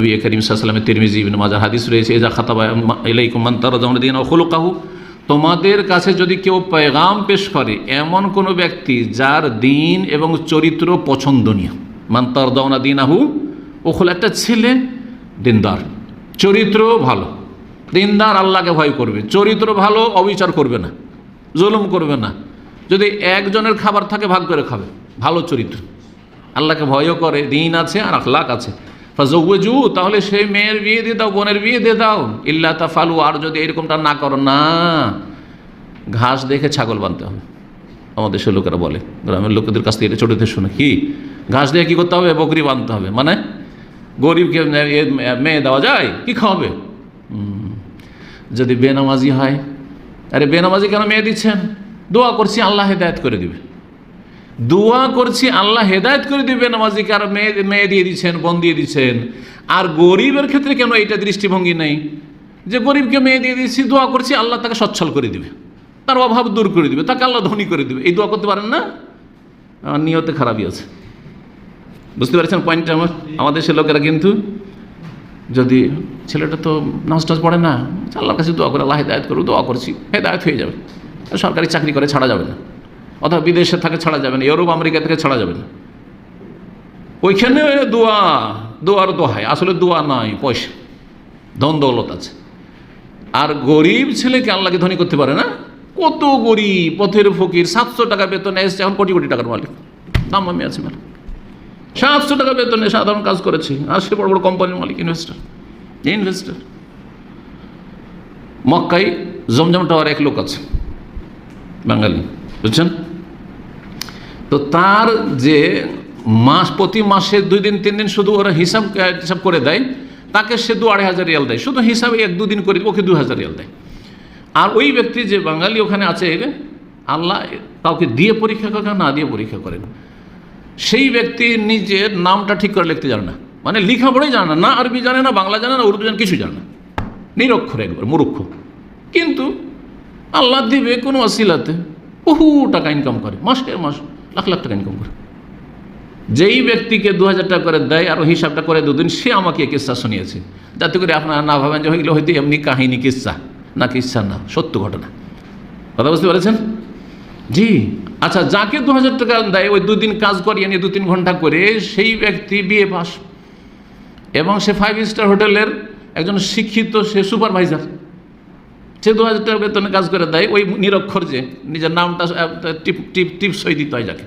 নবী করিম সাল্লাল্লাহু আলাইহি ওয়াসাল্লামের তিরমিজি ইবনে মাজাহ হাদিস রয়েছে, ইজা খাতাবা ইলাইকুম মান তারদাউনা দীনাহু ওয়া খুলুকাহু, তোমাদের কাছে যদি কেউ পেগাম পেশ করে এমন কোনো ব্যক্তি যার দিন এবং চরিত্র পছন্দনীয়, মান তারদাউনা দীনাহু ওয়া খুলুকাহু, একটা ছেলে দিনদার, চরিত্র ভালো, দিনদার, আল্লাহকে ভয় করবে, চরিত্র ভালো, অবিচার করবে না, জুলুম করবে না, যদি একজনের খাবার থাকে ভাগ করে খাবে, ভালো চরিত্র, আল্লাহকে ভয়ও করে, দিন আছে আর আখলাক আছে, ফাজওয়াজু, তাহলে সেই মেয়ের বিয়ে দিয়ে দাও, বোনের বিয়ে দিয়ে দাও। ইল্লা তাফালু, আর যদি এরকমটা না করো, না, ঘাস দেখে ছাগল বানতে হবে। আমাদের দেশের লোকেরা বলে, গ্রামের লোকেদের কাছ থেকে ছোটতে শুনে, কি ঘাস দিয়ে কী করতে হবে, বকরি বানতে হবে, মানে গরিবকে মেয়ে দেওয়া যায়, কি খাওয়াবে? যদি বেনামাজি হয়, আরে বেনামাজি কেন মেয়ে দিচ্ছেন? দোয়া করছি আল্লাহ হেদায়েত করে দিবে, দোয়া করছি আল্লাহ হেদায়েত করে দিবে বেনামাজিকে, আর মেয়ে দিয়ে দিচ্ছেন, বোন দিয়ে দিচ্ছেন। আর গরিবের ক্ষেত্রে কেন এইটা দৃষ্টিভঙ্গি নেই যে গরিবকে মেয়ে দিয়ে দিচ্ছি, দোয়া করছি আল্লাহ তাকে সচ্ছল করে দিবে, তার অভাব দূর করে দিবে, তাকে আল্লাহ ধনী করে দিবে, এই দোয়া করতে পারেন না? আমার নিয়তে খারাপই আছে, বুঝতে পারছেন পয়েন্টটা আমার? আমাদের সে লোকেরা কিন্তু যদি ছেলেটা তো নামাজ টাজ পড়ে না, আল্লাহর কাছে দোয়া করে আল্লাহ হেদায়েত করুক, দোয়া করছি হেদায়েত হয়ে যাবে, সরকারি চাকরি করে ছাড়া যাবে না, অথবা বিদেশে থাকে ছাড়া যাবে না, ইউরোপ আমেরিকা থেকে ছাড়া যাবে না, ওইখানে দোয়ার দোহাই, আসলে দোয়া নাই, পয়সা ধন দৌলত আছে। আর গরিব ছেলেকে আল্লাহকে ধনী করতে পারে না? কত গরিব, পথের ফকির, 700 টাকা বেতনে এসছে, এখন কোটি কোটি টাকার মালিক, দাম আমি আছে মেলা, 700 টাকা বেতনে সাধারণ কাজ করেছে, আর সে বড় বড় কোম্পানির মালিক, ইনভেস্টার। মক্কায় জমজম টাওয়ার এক লোক আছে, বাঙালি, বুঝছেন তো, তার যে প্রতি মাসে 2 দিন 3 দিন শুধু ওরা হিসাব করে দেয়, তাকে সে 2-2,500 রিয়াল দেয়, শুধু হিসাবে 1-2 দিন করে ওকে 2,000 রিয়াল দেয়। আর ওই ব্যক্তি যে বাঙালি ওখানে আছে, আল্লাহ কাউকে দিয়ে পরীক্ষা করেন, না দিয়ে পরীক্ষা করেন, সেই ব্যক্তি নিজের নামটা ঠিক করে লিখতে জানে না, মানে লেখাপড়াই জানে না, আরবি জানে না, বাংলা জানে না, উর্দু জানে, কিছু জানে না, নিরক্ষর, একবার মূর্খ, কিন্তু আল্লাহ দিবে কোনো ওসিলাতে বহু টাকা ইনকাম করে, মাসে মাস লাখ লাখ টাকা ইনকাম করে। যেই ব্যক্তিকে 2,000 টাকা করে দেয় আর হিসাবটা করে 2 দিন, সে আমাকে কিস্সা শুনিয়েছে, যাতে করে আপনারা না ভাবেন যে হইলে হয়তো এমনি কাহিনী, কিস্সা না, কিস্সা না, সত্য ঘটনা। কথা বুঝতে পেরেছেন? জি। আচ্ছা, যাকে 2,000 টাকা দেয়, ওই 2 দিন কাজ করিয়ে নিয়ে 2-3 ঘন্টা করে, সেই ব্যক্তি বিএ পাস, এবং সে 5 স্টার হোটেলের একজন শিক্ষিত, সে সুপারভাইজার, সে 2,000 টাকা বেতনে কাজ করে দেয়। ওই নিরক্ষর যে নিজের নামটা টিপসই দিতে হয় যাকে,